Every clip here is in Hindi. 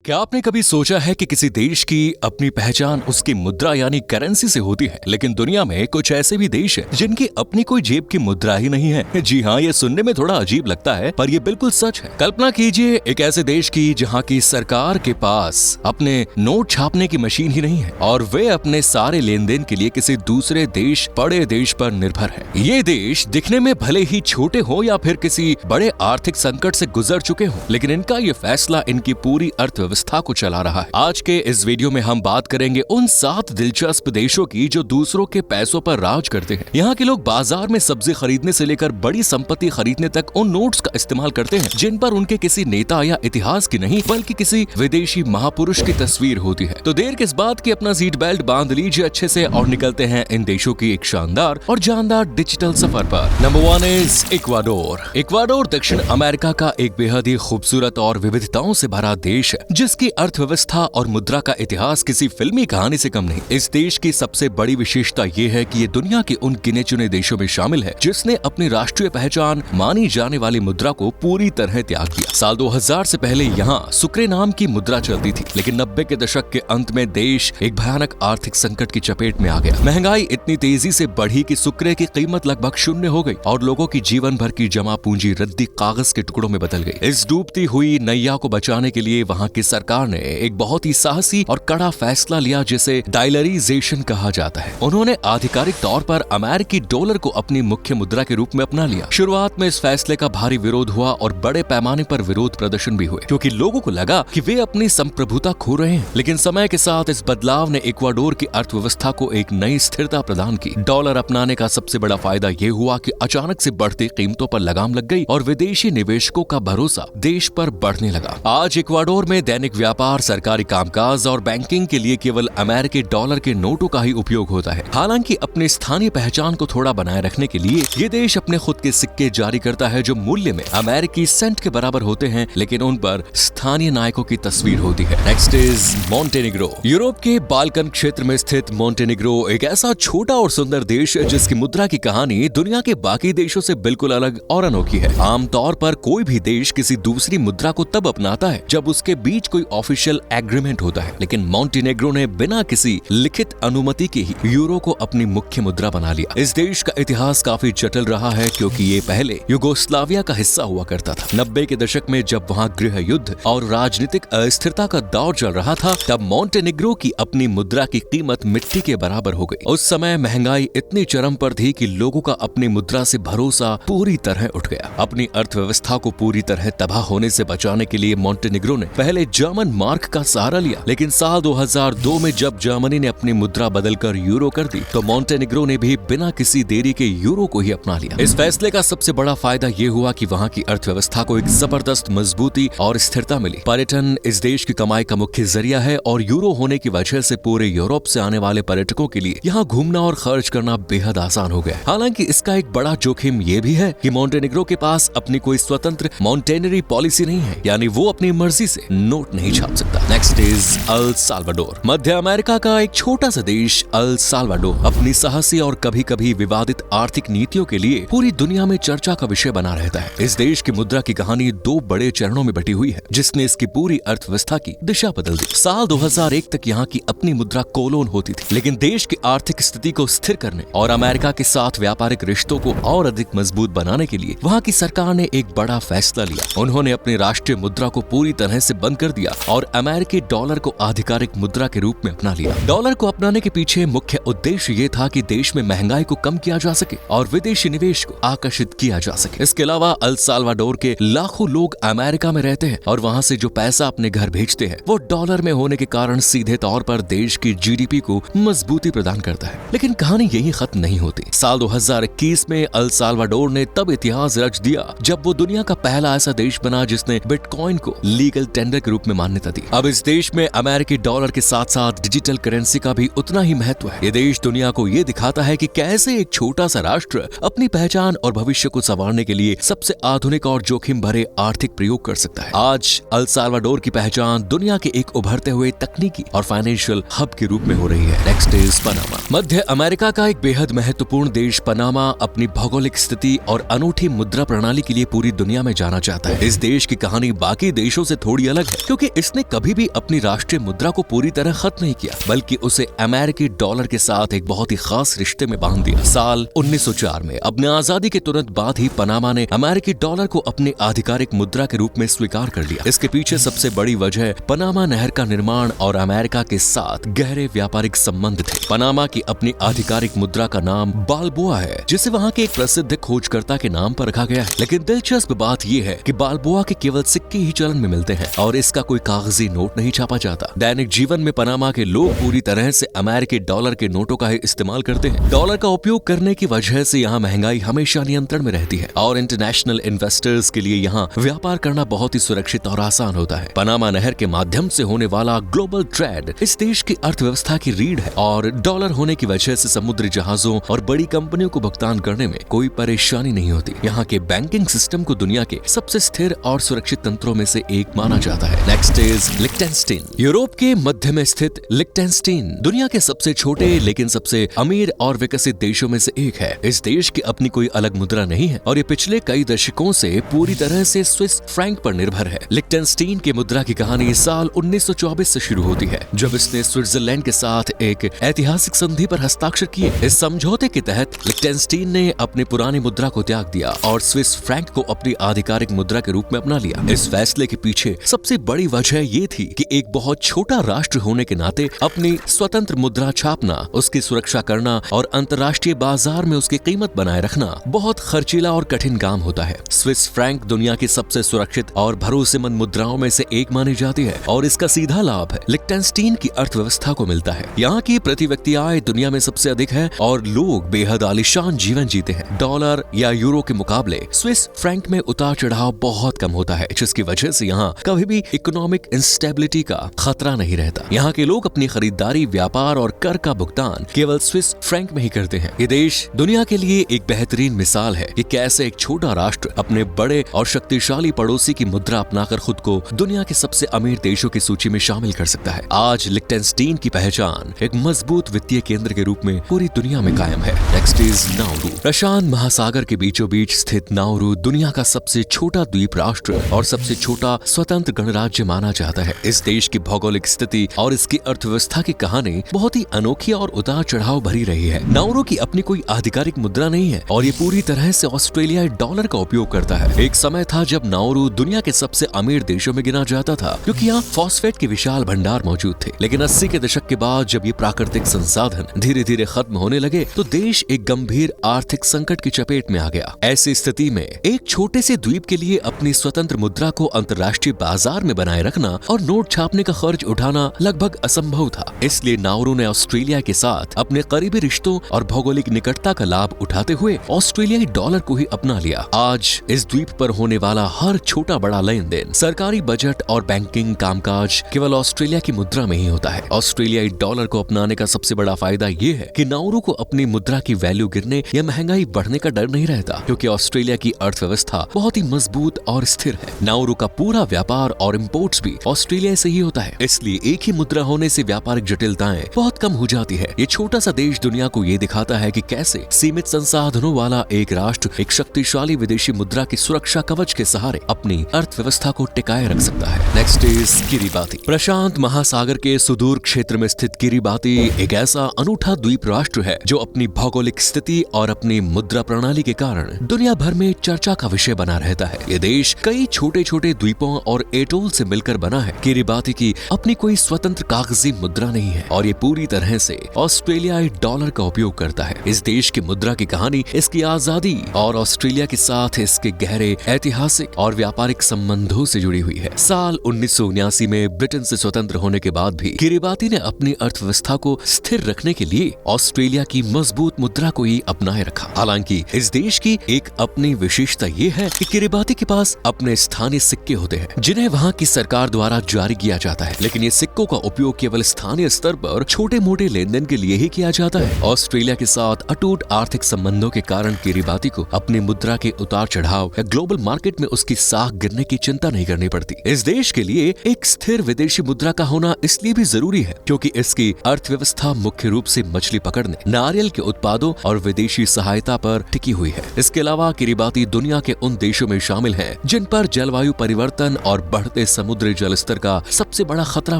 क्या आपने कभी सोचा है कि किसी देश की अपनी पहचान उसकी मुद्रा यानी करेंसी से होती है, लेकिन दुनिया में कुछ ऐसे भी देश हैं जिनकी अपनी कोई जेब की मुद्रा ही नहीं है। जी हाँ, ये सुनने में थोड़ा अजीब लगता है, पर ये बिल्कुल सच है। कल्पना कीजिए एक ऐसे देश की जहाँ की सरकार के पास अपने नोट छापने की मशीन ही नहीं है और वे अपने सारे लेन देन के लिए किसी दूसरे देश, बड़े देश पर निर्भर है। ये देश दिखने में भले ही छोटे हो या फिर किसी बड़े आर्थिक संकट से गुजर चुके हो, लेकिन इनका ये फैसला इनकी पूरी अर्थव्यवस्था को चला रहा है। आज के इस वीडियो में हम बात करेंगे उन 7 दिलचस्प देशों की जो दूसरों के पैसों पर राज करते हैं। यहाँ के लोग बाजार में सब्जी खरीदने से लेकर बड़ी संपत्ति खरीदने तक उन नोट्स का इस्तेमाल करते हैं जिन पर उनके किसी नेता या इतिहास की नहीं बल्कि किसी विदेशी महापुरुष की तस्वीर होती है। तो देर किस बात की, अपना सीट बेल्ट बांध लीजिए अच्छे से और निकलते हैं इन देशों की एक शानदार और जानदार डिजिटल सफर पर। Number 1 is Ecuador. इक्वाडोर दक्षिण अमेरिका का एक बेहद ही खूबसूरत और विविधताओं से भरा देश है जिसकी अर्थव्यवस्था और मुद्रा का इतिहास किसी फिल्मी कहानी से कम नहीं। इस देश की सबसे बड़ी विशेषता ये है कि ये दुनिया के उन गिने चुने देशों में शामिल है जिसने अपनी राष्ट्रीय पहचान मानी जाने वाली मुद्रा को पूरी तरह त्याग दिया। साल 2000 से पहले यहाँ सुक्रे नाम की मुद्रा चलती थी, लेकिन 90 के दशक के अंत में देश एक भयानक आर्थिक संकट की चपेट में आ गया। महंगाई इतनी तेजी से बढ़ी कि सुक्रे की कीमत लगभग शून्य हो गई और लोगों की जीवन भर की जमा पूंजी रद्दी कागज के टुकड़ों में बदल गई। इस डूबती हुई नैया को बचाने के लिए वहाँ की सरकार ने एक बहुत ही साहसी और कड़ा फैसला लिया जिसे डायलराइजेशन कहा जाता है। उन्होंने आधिकारिक तौर पर अमेरिकी डॉलर को अपनी मुख्य मुद्रा के रूप में अपना लिया। शुरुआत में इस फैसले का भारी विरोध हुआ और बड़े पैमाने पर विरोध प्रदर्शन भी हुए क्योंकि लोगों को लगा कि वे अपनी संप्रभुता खो रहे हैं। लेकिन समय के साथ इस बदलाव ने इक्वाडोर की अर्थव्यवस्था को एक नई स्थिरता प्रदान की। डॉलर अपनाने का सबसे बड़ा फायदा ये हुआ कि अचानक से बढ़ती कीमतों पर लगाम लग गई और विदेशी निवेशकों का भरोसा देश पर बढ़ने लगा। आज इक्वाडोर में दैनिक व्यापार, सरकारी कामकाज और बैंकिंग के लिए केवल अमेरिकी डॉलर के नोटों का ही उपयोग होता है। हालांकि अपनी स्थानीय पहचान को थोड़ा बनाए रखने के लिए ये देश अपने खुद के सिक्के जारी करता है जो मूल्य में अमेरिकी सेंट के बराबर होते हैं, लेकिन उन पर स्थानीय नायकों की तस्वीर होती है। Next is Montenegro. यूरोप के बाल्कन क्षेत्र में स्थित मोंटेनिग्रो एक ऐसा छोटा और सुंदर देश है जिसकी मुद्रा की कहानी दुनिया के बाकी देशों से बिल्कुल अलग और अनोखी है। आमतौर पर कोई भी देश किसी दूसरी मुद्रा को तब अपनाता है जब उसके बीच कोई ऑफिशियल एग्रीमेंट होता है, लेकिन मोंटेनेग्रो ने बिना किसी लिखित अनुमति के ही यूरो को अपनी मुख्य मुद्रा बना लिया। इस देश का इतिहास काफी जटिल रहा है क्योंकि ये पहले युगोस्लाविया का हिस्सा हुआ करता था। 90 के दशक में जब वहाँ गृह युद्ध और राजनीतिक अस्थिरता का दौर चल रहा था, तब मोंटेनेग्रो की अपनी मुद्रा की कीमत मिट्टी के बराबर हो गई। उस समय महंगाई इतनी चरम पर थी कि लोगों का अपनी मुद्रा से भरोसा पूरी तरह उठ गया। अपनी अर्थव्यवस्था को पूरी तरह तबाह होने से बचाने के लिए मोंटेनेग्रो ने पहले जर्मन मार्क का सहारा लिया, लेकिन साल 2002 में जब जर्मनी ने अपनी मुद्रा बदलकर यूरो कर दी तो मोंटेनेग्रो ने भी बिना किसी देरी के यूरो को ही अपना लिया। इस फैसले का सबसे बड़ा फायदा ये हुआ कि वहाँ की अर्थव्यवस्था को एक जबरदस्त मजबूती और स्थिरता मिली। पर्यटन इस देश की कमाई का मुख्य जरिया है और यूरो होने की वजह से पूरे यूरोप से आने वाले पर्यटकों के लिए यहाँ घूमना और खर्च करना बेहद आसान हो गया। हालांकि इसका एक बड़ा जोखिम ये भी है कि मोंटेनेग्रो के पास अपनी कोई स्वतंत्र मॉनेटरी पॉलिसी नहीं है, यानी वो अपनी मर्जी से नोट नहीं छाप सकता। Next is El Salvador. Madhya America का एक छोटा सा देश अल साल्वाडोर अपनी साहसी और कभी कभी विवादित आर्थिक नीतियों के लिए पूरी दुनिया में चर्चा का विषय बना रहता है। इस देश की मुद्रा की कहानी 2 बड़े चरणों में बटी हुई है जिसने इसकी पूरी अर्थव्यवस्था की दिशा बदल दी। साल 2001 तक यहाँ की अपनी मुद्रा कोलोन होती थी, लेकिन देश की आर्थिक स्थिति को स्थिर करने और अमेरिका के साथ व्यापारिक रिश्तों को और अधिक मजबूत बनाने के लिए वहाँ की सरकार ने एक बड़ा फैसला लिया। उन्होंने अपनी राष्ट्रीय मुद्रा को पूरी तरह से बंद कर दिया और अमेरिकी डॉलर को आधिकारिक मुद्रा के रूप में अपना लिया। डॉलर को अपनाने के पीछे मुख्य उद्देश्य ये था कि देश में महंगाई को कम किया जा सके और विदेशी निवेश को आकर्षित किया जा सके। इसके अलावा अल साल्वाडोर के लाखों लोग अमेरिका में रहते हैं और वहाँ से जो पैसा अपने घर भेजते हैं वो डॉलर में होने के कारण सीधे तौर पर देश की जीडीपी को मजबूती प्रदान करता है। लेकिन कहानी यही खत्म नहीं होती। साल 2021 में अल साल्वाडोर ने तब इतिहास रच दिया जब वो दुनिया का पहला ऐसा देश बना जिसने बिटकॉइन को लीगल टेंडर के रूप में मान्यता दी। अब इस देश में अमेरिकी डॉलर के साथ साथ डिजिटल करेंसी का भी उतना ही महत्व है। ये देश दुनिया को ये दिखाता है कि कैसे एक छोटा सा राष्ट्र अपनी पहचान और भविष्य को संवारने के लिए सबसे आधुनिक और जोखिम भरे आर्थिक प्रयोग कर सकता है। आज अल साल्वाडोर की पहचान दुनिया के एक उभरते हुए तकनीकी और फाइनेंशियल हब के रूप में हो रही है। Next is Panama. Madhya America का एक बेहद महत्वपूर्ण देश पनामा अपनी भौगोलिक स्थिति और अनूठी मुद्रा प्रणाली के लिए पूरी दुनिया में जाना चाहता है। इस देश की कहानी बाकी देशों से थोड़ी अलग है क्योंकि इसने कभी भी अपनी राष्ट्रीय मुद्रा को पूरी तरह खत्म नहीं किया, बल्कि उसे अमेरिकी डॉलर के साथ एक बहुत ही खास रिश्ते में बांध दिया। साल 1904 में अपने आजादी के तुरंत बाद ही पनामा ने अमेरिकी डॉलर को अपनी आधिकारिक मुद्रा के रूप में स्वीकार कर लिया। इसके पीछे सबसे बड़ी वजह पनामा नहर का निर्माण और अमेरिका के साथ गहरे व्यापारिक संबंध थे। पनामा की अपनी आधिकारिक मुद्रा का नाम बाल्बोआ है, जिसे वहाँ के एक प्रसिद्ध खोजकर्ता के नाम पर रखा गया है। लेकिन दिलचस्प बात यह है कि बाल्बोआ के केवल सिक्के ही चलन में मिलते हैं और इसका कोई कागजी नोट नहीं छापा जाता। दैनिक जीवन में पनामा के लोग पूरी तरह से अमेरिकी डॉलर के नोटों का ही इस्तेमाल करते हैं। डॉलर का उपयोग करने की वजह से यहाँ महंगाई हमेशा नियंत्रण में रहती है और इंटरनेशनल इन्वेस्टर्स के लिए यहाँ व्यापार करना बहुत ही सुरक्षित और आसान होता है। पनामा नहर के माध्यम से होने वाला ग्लोबल ट्रेड इस देश की अर्थव्यवस्था की रीढ़ है और डॉलर होने की वजह से समुद्री जहाजों और बड़ी कंपनियों को भुगतान करने में कोई परेशानी नहीं होती। यहाँ के बैंकिंग सिस्टम को दुनिया के सबसे स्थिर और सुरक्षित तंत्रों में से एक माना जाता है। Next is लिक्टेनस्टीन। यूरोप के मध्य में स्थित लिक्टेनस्टीन दुनिया के सबसे छोटे लेकिन सबसे अमीर और विकसित देशों में से एक है। इस देश की अपनी कोई अलग मुद्रा नहीं है और ये पिछले कई दशकों से पूरी तरह से स्विस फ्रैंक पर निर्भर है। लिक्टेनस्टीन की मुद्रा की कहानी साल 1924 से शुरू होती है, जब इसने स्विट्जरलैंड के साथ एक ऐतिहासिक संधि पर हस्ताक्षर किए। इस समझौते के तहत लिक्टेनस्टीन ने अपनी पुरानी मुद्रा को त्याग दिया और स्विस फ्रैंक को अपनी आधिकारिक मुद्रा के रूप में अपना लिया। इस फैसले के पीछे सबसे बड़ी वजह ये थी कि एक बहुत छोटा राष्ट्र होने के नाते अपनी स्वतंत्र मुद्रा छापना, उसकी सुरक्षा करना और अंतर्राष्ट्रीय बाजार में उसकी कीमत बनाए रखना बहुत खर्चीला और कठिन काम होता है। स्विस फ्रैंक दुनिया की सबसे सुरक्षित और भरोसेमंद मुद्राओं में से एक मानी जाती है और इसका सीधा लाभ लिक्टेनस्टीन की अर्थव्यवस्था को मिलता है। यहाँ की प्रति व्यक्ति आय दुनिया में सबसे अधिक है और लोग बेहद आलीशान जीवन जीते हैं। डॉलर या यूरो के मुकाबले स्विस फ्रैंक में उतार चढ़ाव बहुत कम होता है, जिसकी वजह से यहाँ कभी भी इकोनॉमिक इंस्टेबिलिटी का खतरा नहीं रहता। यहाँ के लोग अपनी खरीदारी, व्यापार और कर का भुगतान केवल स्विस फ्रैंक में ही करते हैं। ये देश दुनिया के लिए एक बेहतरीन मिसाल है कि कैसे एक छोटा राष्ट्र अपने बड़े और शक्तिशाली पड़ोसी की मुद्रा अपनाकर खुद को दुनिया के सबसे अमीर देशों की सूची में शामिल कर सकता है। आज लिक्टेनस्टीन की पहचान एक मजबूत वित्तीय केंद्र के रूप में पूरी दुनिया में कायम है। Next is Nauru. प्रशांत महासागर के बीचों बीच स्थित नाउरू दुनिया का सबसे छोटा द्वीप राष्ट्र और सबसे छोटा स्वतंत्र गणराज्य माना जाता है। इस देश की भौगोलिक स्थिति और इसकी अर्थव्यवस्था की कहानी बहुत ही अनोखी और उतार चढ़ाव भरी रही है। नाउरू की अपनी कोई आधिकारिक मुद्रा नहीं है और ये पूरी तरह से ऑस्ट्रेलियाई डॉलर का उपयोग करता है। एक समय था जब नाउरू दुनिया के सबसे अमीर देशों में गिना जाता था, क्योंकि यहाँ फॉस्फेट के विशाल भंडार मौजूद थे। लेकिन 80 के दशक के बाद जब ये प्राकृतिक संसाधन धीरे धीरे खत्म होने लगे तो देश एक गंभीर आर्थिक संकट की चपेट में आ गया। ऐसी स्थिति में एक छोटे से द्वीप के लिए अपनी स्वतंत्र मुद्रा को अंतर्राष्ट्रीय बाजार में बनाए रखना और नोट छापने का खर्च उठाना लगभग असंभव था। इसलिए नाउरू ने ऑस्ट्रेलिया के साथ अपने करीबी रिश्तों और भौगोलिक निकटता का लाभ उठाते हुए ऑस्ट्रेलियाई डॉलर को ही अपना लिया। आज इस द्वीप पर होने वाला हर छोटा बड़ा लेन देन, सरकारी बजट और बैंकिंग कामकाज केवल ऑस्ट्रेलिया की मुद्रा में ही होता है। ऑस्ट्रेलियाई डॉलर को अपनाने का सबसे बड़ा फायदा ये है कि नाउरू को अपनी मुद्रा की वैल्यू गिरने या महंगाई बढ़ने का डर नहीं रहता, क्योंकि ऑस्ट्रेलिया की अर्थव्यवस्था बहुत ही मजबूत और स्थिर है। नाउरू का पूरा व्यापार और इम्पोर्ट्स भी ऑस्ट्रेलिया से ही होता है, इसलिए एक ही मुद्रा होने से व्यापारिक जटिलताएं बहुत कम हो जाती है। ये छोटा सा देश दुनिया को ये दिखाता है कि कैसे सीमित संसाधनों वाला एक राष्ट्र एक शक्तिशाली विदेशी मुद्रा की सुरक्षा कवच के सहारे अपनी अर्थव्यवस्था को टिकाए रख सकता है। Next is Kiribati. प्रशांत महासागर के सुदूर क्षेत्र में स्थित किरिबाती एक ऐसा अनूठा द्वीप राष्ट्र है जो अपनी भौगोलिक स्थिति और अपनी मुद्रा प्रणाली के कारण दुनिया भर में चर्चा का विषय बना रहता है। ये देश कई छोटे छोटे द्वीपों और एटोल से मिलकर बना है। किरिबाती की अपनी कोई स्वतंत्र कागजी मुद्रा नहीं है और ये पूरी तरह से ऑस्ट्रेलियाई डॉलर का उपयोग करता है। इस देश की मुद्रा की कहानी इसकी आजादी और ऑस्ट्रेलिया के साथ इसके गहरे ऐतिहासिक और व्यापारिक संबंधों से जुड़ी हुई है। साल 1979 में ब्रिटेन से स्वतंत्र होने के बाद भी किरिबाती ने अपनी अर्थव्यवस्था को स्थिर रखने के लिए ऑस्ट्रेलिया की मजबूत मुद्रा को ही अपनाए रखा। हालांकि इस देश की एक अपनी विशेषता ये है कि किरिबाती के पास अपने स्थानीय सिक्के होते हैं, जिन्हें वहाँ की सरकार द्वारा जारी किया जाता है। लेकिन ये सिक्कों का उपयोग केवल स्थानीय स्तर पर छोटे मोटे लेन देन के लिए ही किया जाता है। ऑस्ट्रेलिया के साथ अटूट आर्थिक संबंधों के कारण किरिबाती को अपनी मुद्रा के उतार चढ़ाव या ग्लोबल मार्केट में उसकी साख गिरने की चिंता नहीं करनी पड़ती। इस देश के लिए एक स्थिर विदेशी मुद्रा का होना इसलिए भी जरूरी है क्योंकि इसकी अर्थव्यवस्था मुख्य रूप से मछली पकड़ने, नारियल के उत्पादों और विदेशी सहायता पर टिकी हुई है। इसके अलावा किरिबाती दुनिया के उन देशों में शामिल है जिन पर जलवायु परिवर्तन और बढ़ते समुद्री जल स्तर का सबसे बड़ा खतरा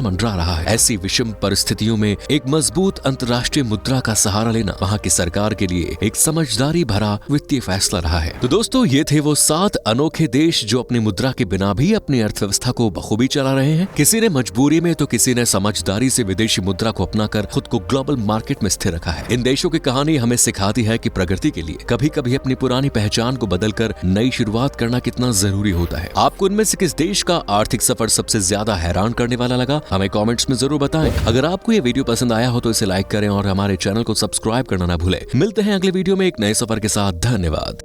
मंडरा रहा है। ऐसी विषम परिस्थितियों में एक मजबूत अंतर्राष्ट्रीय मुद्रा का सहारा लेना वहाँ की सरकार के लिए एक समझदारी भरा वित्तीय फैसला रहा है। तो दोस्तों, ये थे वो 7 अनोखे देश जो अपनी मुद्रा के बिना भी अपनी अर्थव्यवस्था को बखूबी चला रहे हैं। किसी ने मजबूरी में तो किसी ने समझदारी से विदेशी मुद्रा को अपनाकर खुद को ग्लोबल मार्केट में स्थिर रखा है। इन देशों की कहानी हमें सिखाती है कि प्रगति के लिए कभी कभी अपनी पुरानी पहचान को बदलकर नई शुरुआत करना कितना जरूरी होता है। आपको इनमें से किस देश का आर्थिक सफर सबसे ज्यादा हैरान करने वाला लगा, हमें कमेंट्स में जरूर बताएं। अगर आपको ये वीडियो पसंद आया हो तो इसे लाइक करें और हमारे चैनल को सब्सक्राइब करना ना भूलें। मिलते हैं अगले वीडियो में एक नए सफर के साथ। धन्यवाद।